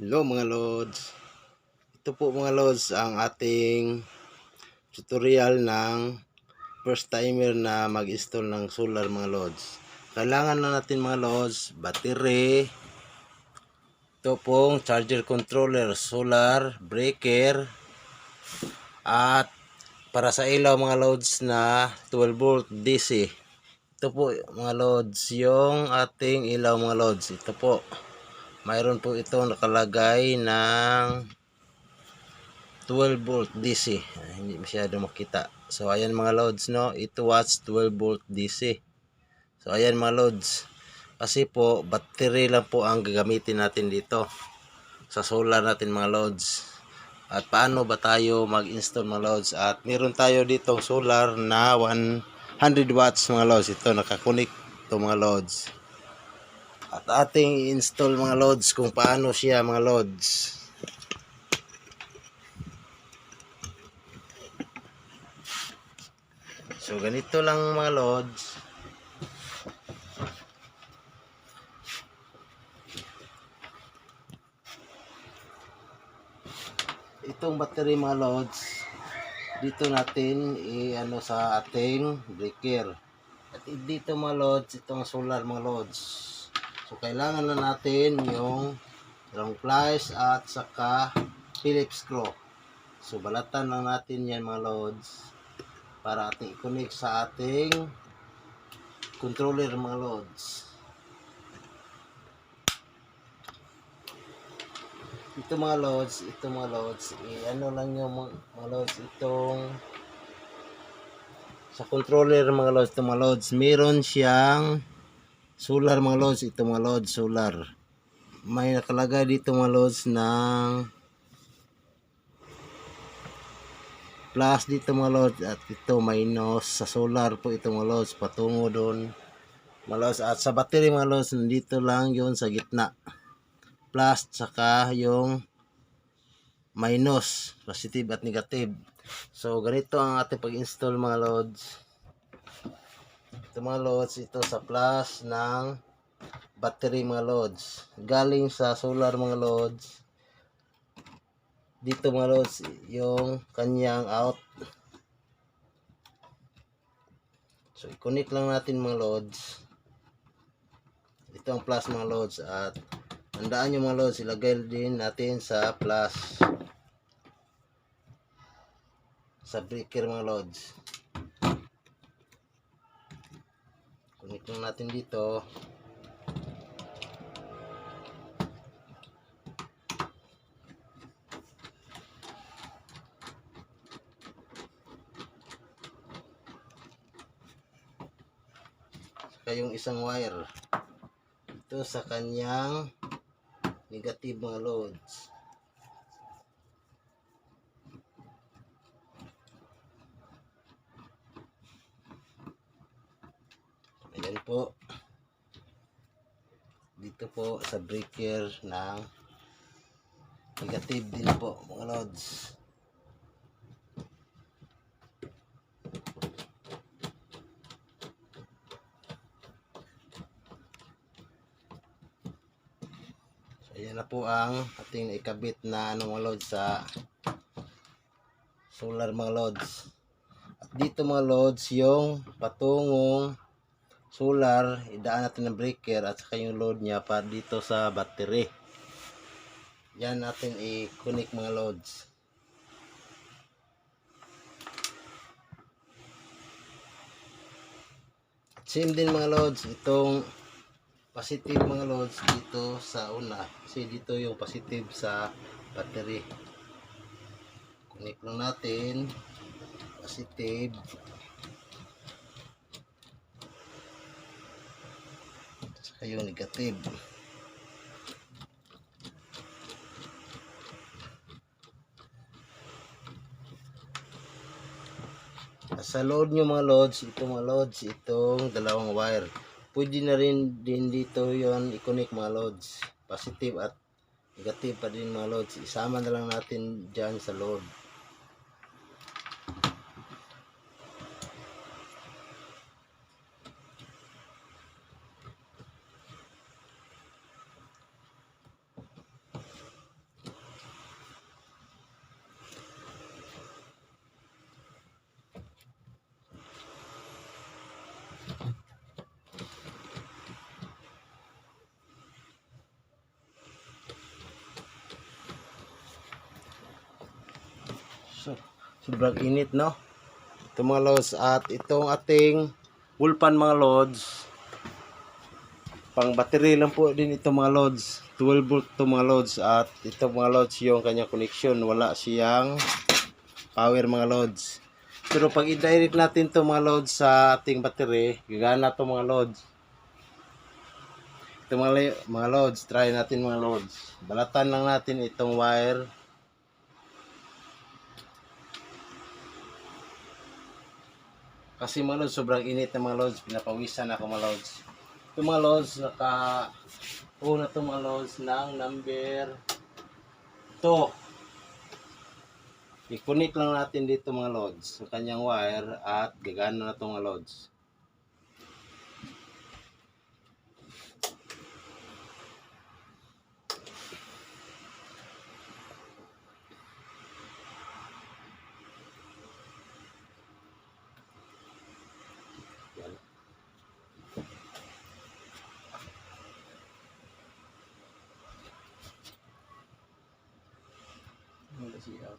Hello mga lods. Ito po mga lods ang ating tutorial ng first timer na mag-install ng solar mga lods. Kailangan na natin mga lods, battery, ito pong charger controller, solar, breaker, at para sa ilaw mga lods na 12 volt DC. Ito po mga lods yung ating ilaw mga lods. Ito po. Mayroon po ito nakalagay ng 12 volt DC. Hindi masyado makita. So ayan mga loads, no, 8 watts 12 volt DC. So ayan mga loads, kasi po battery lang po ang gagamitin natin dito sa solar natin mga loads. At paano ba tayo mag-install mga loads? At meron tayo dito solar na 100 watts mga loads. Ito nakakunik to mga loads. At ating i-install mga loads kung paano siya mga loads. So ganito lang mga loads. Itong battery mga loads, dito natin i-ano sa ating breaker. At dito mga loads, itong solar mga loads. So kailangan na natin yung ground pliers at saka Phillips screw. So balatan lang natin yan mga loads para ating i-connect sa ating controller mga loads. Ito mga loads, ano lang yung mga loads, itong sa controller mga loads, itong mga loads, meron siyang solar mga loads, ito mga loads, solar. May nakalagay dito mga loads ng plus dito mga loads, at ito minus sa solar po ito mga loads, patungo doon mga loads. At sa battery mga loads, nandito lang yun sa gitna, plus saka yung minus, positive at negative. So ganito ang ating pag-install mga loads. Ito mga loads, ito sa plus ng battery mga loads, galing sa solar mga loads. Dito mga loads yung kanyang out. So i-connect lang natin mga loads. Ito ang plus mga loads, at tandaan nyo mga loads, ilagay din natin sa plus sa breaker mga loads. Connect lang natin dito. Saka yung isang wire ito sa kanyang negative mga loads. Ayan po. Dito po sa breaker ng negative din po mga loads. So ayan na po ang ating ikabit na mga loads sa solar mga loads. At dito mga loads, yung patungong solar, idaan natin ng breaker at saka yung load niya para dito sa battery. Yan natin i-connect mga loads. At same din mga loads, itong positive mga loads dito sa una, kasi dito yung positive sa battery. Connect lang natin positive saka yung negative. Sa load nyo mga loads, itong dalawang wire, pwede na rin din dito yon i-connect mga loads, positive at negative pa din mga loads. Isama na lang natin dyan sa load. Sobrang init, no? Ito mga lods, at itong ating wall fan mga lods, pang battery lang po din ito mga lods. 12 volt to mga lods, at ito mga lods yung kanyang connection, wala siyang power mga lods. Pero pag i-direct natin to mga lods sa ating battery, gagana to mga lods. Ito mga lods, try natin mga lods. Balatan lang natin itong wire. Kasi mga lods, sobrang init na mga lods, pinapawisan ako mga lods. Ito mga lods, una to mga lods ng number 2. I-connect lang natin dito mga lods sa kanyang wire at gagana na to mga lods. Yan. Wala siya.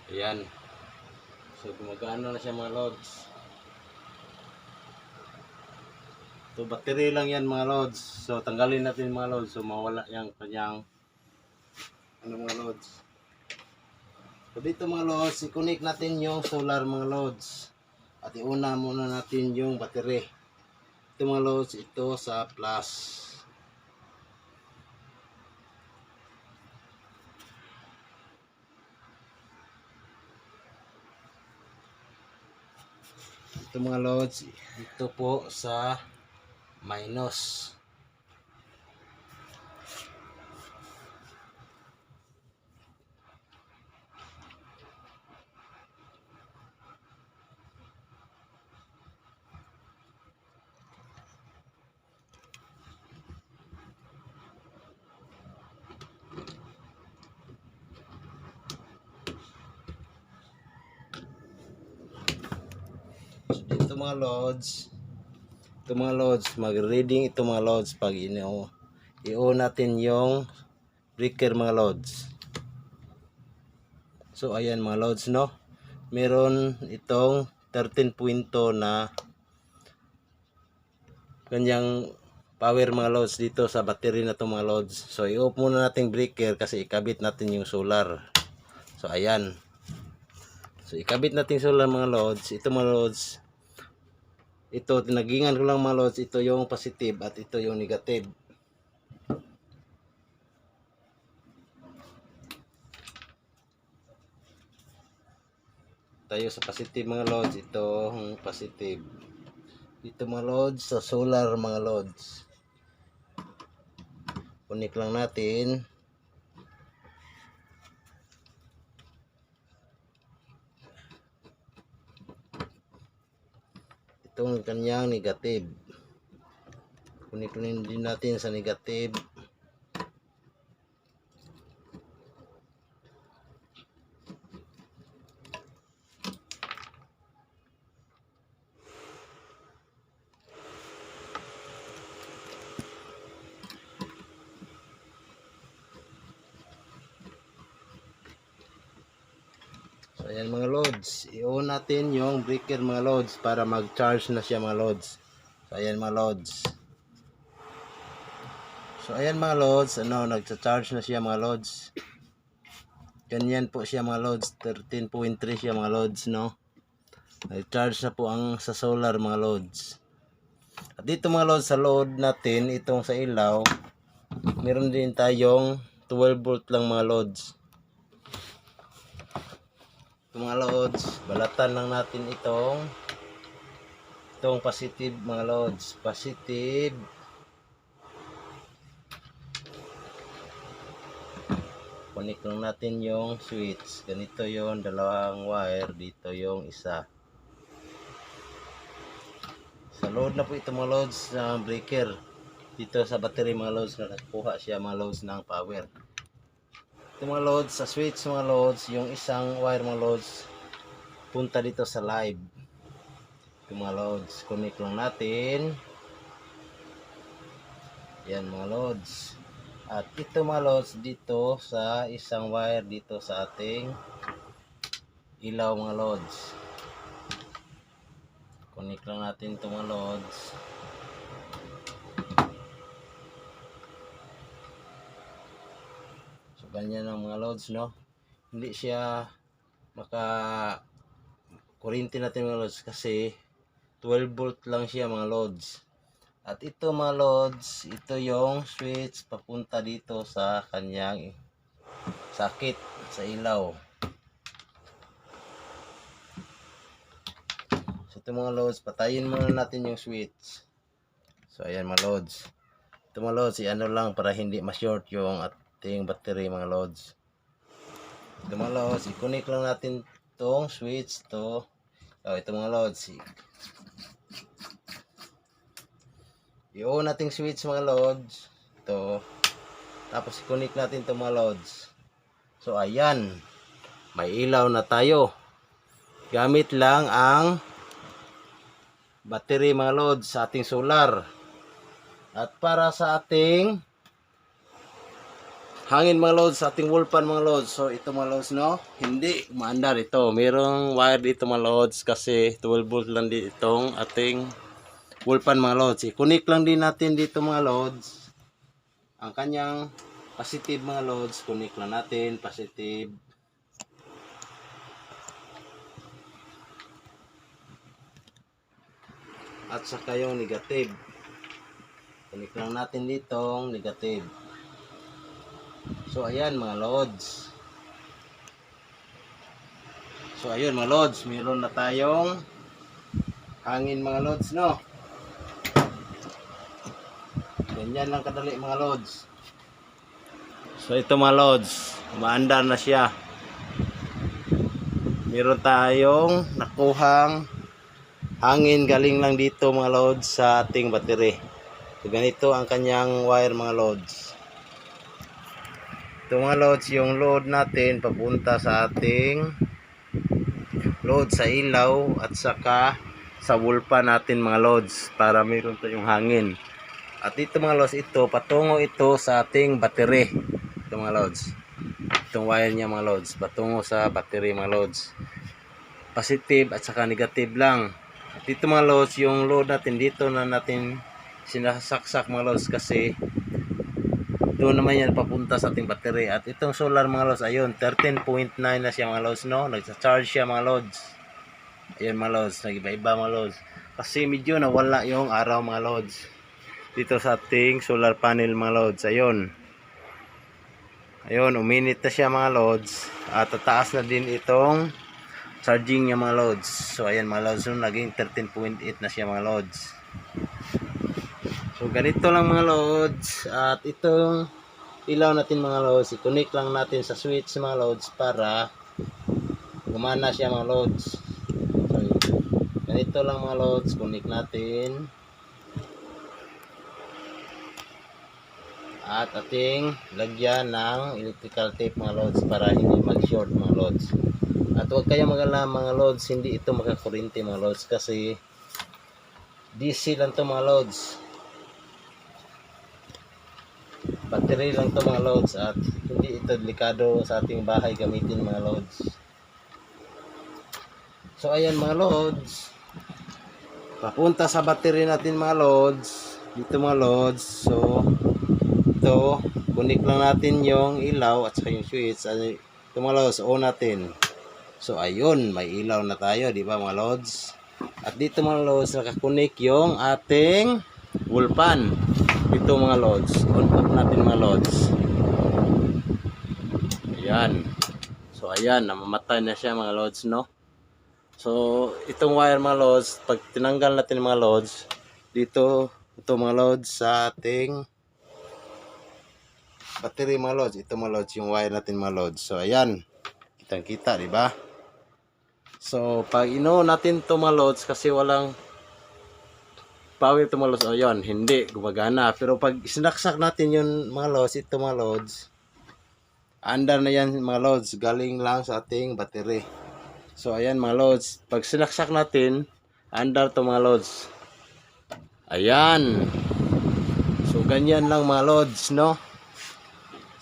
Ayan. So gumagana na siya mga lods. So battery lang yan mga lods. So tanggalin natin mga lods. So mawala yung kanyang mga lods. So dito mga lods, i-connect natin yung solar mga lods. At iuna muna natin yung battery. Ito mga lods, ito sa plus. Ito mga lods, ito po sa minus. So dito mga lods, ito mga lods, mag-reading ito mga lods pag i-on natin yung breaker mga lods. So ayan mga lods, no, meron itong 13.2 na kanyang power mga lods dito sa battery na to mga lods. So i-off muna natin breaker kasi ikabit natin yung solar. So ayan, so ikabit natin solar mga lods. Ito mga lods, ito tinagingan ko lang mga lods, ito yung positive at ito yung negative. Tayo sa positive mga lods, ito yung positive. Dito mga lods, sa solar mga lods, connect lang natin. Itong kanyang negative, connect din natin sa negative. So ayan mga lods, i-on natin yung breaker mga lods para mag-charge na siya mga lods. So ayan mga lods. So ayan mga lods, nagcha-charge na siya mga lods. Ganyan po siya mga lods, 13.3 siya mga lods, no. Nag-charge na po ang sa solar mga lods. At dito mga lods, sa load natin, itong sa ilaw, meron din tayong 12 volt lang mga lods. Mga lods, balatan lang natin itong positive mga lods, positive. connect lang natin yung switch. Ganito yung dalawang wire, dito yung isa. Sa load na po ito mga loads ng breaker. Dito sa battery mga loads, nakakuha siya mga loads ng power. Ito mga loads, sa switch mga loads, yung isang wire mga loads, punta dito sa live. Ito mga loads, connect lang natin. Yan mga loads. At ito mga loads, dito sa isang wire dito sa ating ilaw mga loads. Connect lang natin ito mga loads. So ganyan ang mga loads, no? Hindi siya maka kuryente natin mga loads kasi 12 volt lang siya mga loads. At ito mga loads, ito yung switch papunta dito sa kanyang sakit sa ilaw. So ito mga loads, patayin muna natin yung switch. So ayan mga loads. Ito mga loads, i-ano lang para hindi ma-short yung ating battery mga loads. Ito mga loads, i-connect lang natin itong switch to. Ito mga loads, i-on natin switch mga loads. Ito. Tapos i-connect natin ito mga loads. So ayan, may ilaw na tayo. Gamit lang ang battery mga loads sa ating solar. At para sa ating hangin mga loads, sa ating wall fan mga loads. So ito mga loads, no, hindi umaandar ito. Merong wire dito mga loads kasi 12 volt lang dito itong ating wall fan mga loads. I-connect lang din natin dito mga loads ang kanyang positive mga loads. Connect lang natin positive. At saka yung negative. Connect lang natin ditong negative. So ayan mga loads. So ayun mga loads, meron na tayong hangin mga loads, no. Ganyan lang kadali mga loads. So ito mga loads, umaandar na siya. Meron tayong nakuhang hangin galing lang dito mga loads sa ating battery. So ganito ang kanyang wire mga loads. Ito mga loads, yung load natin papunta sa ating load sa ilaw at saka sa wall fan natin mga loads para meron tayong hangin. At ito mga loads, ito patungo ito sa ating battery. Ito mga loads, itong wire niya mga loads patungo sa battery mga loads. Positive at saka negative lang. At ito mga loads, yung load natin dito na natin sinasaksak mga loads kasi doon naman yan papunta sa ating battery. At itong solar mga loads, ayun 13.9 na siya mga loads, no, nagsa-charge siya mga loads. Ayun mga loads, nag-iba-iba mga loads kasi medyo nawala yung araw mga loads dito sa ating solar panel mga loads. Ayun, uminit na siya mga loads at tataas na din itong charging niya mga loads. So ayan mga loads, naging 13.8 na siya mga loads. So ganito lang mga loads. At itong ilaw natin mga loads, i-connect lang natin sa switch mga loads para gumana siya mga loads. So ganito lang mga loads, connect natin. At ating lagyan ng electrical tape mga loads para hindi mag-short mga loads. At huwag kayong mag-alala mga loads, hindi ito makakuryente mga loads kasi DC lang to mga loads. Battery lang to mga loads at hindi ito delikado sa ating bahay gamitin mga loads. So ayan mga loads, papunta sa battery natin mga loads. Dito mga loads, so ito, connect lang natin yung ilaw at saka yung switch. Ito mga loads, on natin. So ayun, may ilaw na tayo, di ba mga loads? At dito mga loads, nakakunik yung ating wall fan. Ito mga loads, on up natin mga loads. Ayan. So ayan, namamatay na siya mga loads, no? So itong wire mga loads, pag tinanggal natin mga loads, dito ito mga loads sa ating battery mga lods. Ito mga lods, yung wire natin mga lods. So ayan, kitang kita, di ba? So pag natin to mga lods, kasi walang power to mga lods, o yun, hindi gumagana. Pero pag sinaksak natin yun mga lods, ito mga lods, andar na yan mga lods, galing lang sa ating battery. So ayan mga lods, pag sinaksak natin, andar to mga lods. Ayan. So ganyan lang mga lods, no?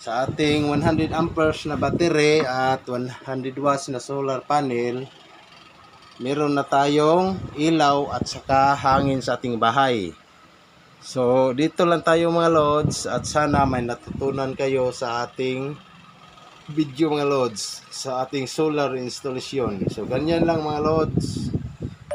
Sa ating 100 amperes na battery at 100 watts na solar panel, meron na tayong ilaw at saka hangin sa ating bahay. So dito lang tayo mga lods, at sana may natutunan kayo sa ating video mga lods, sa ating solar installation. So ganyan lang mga lods.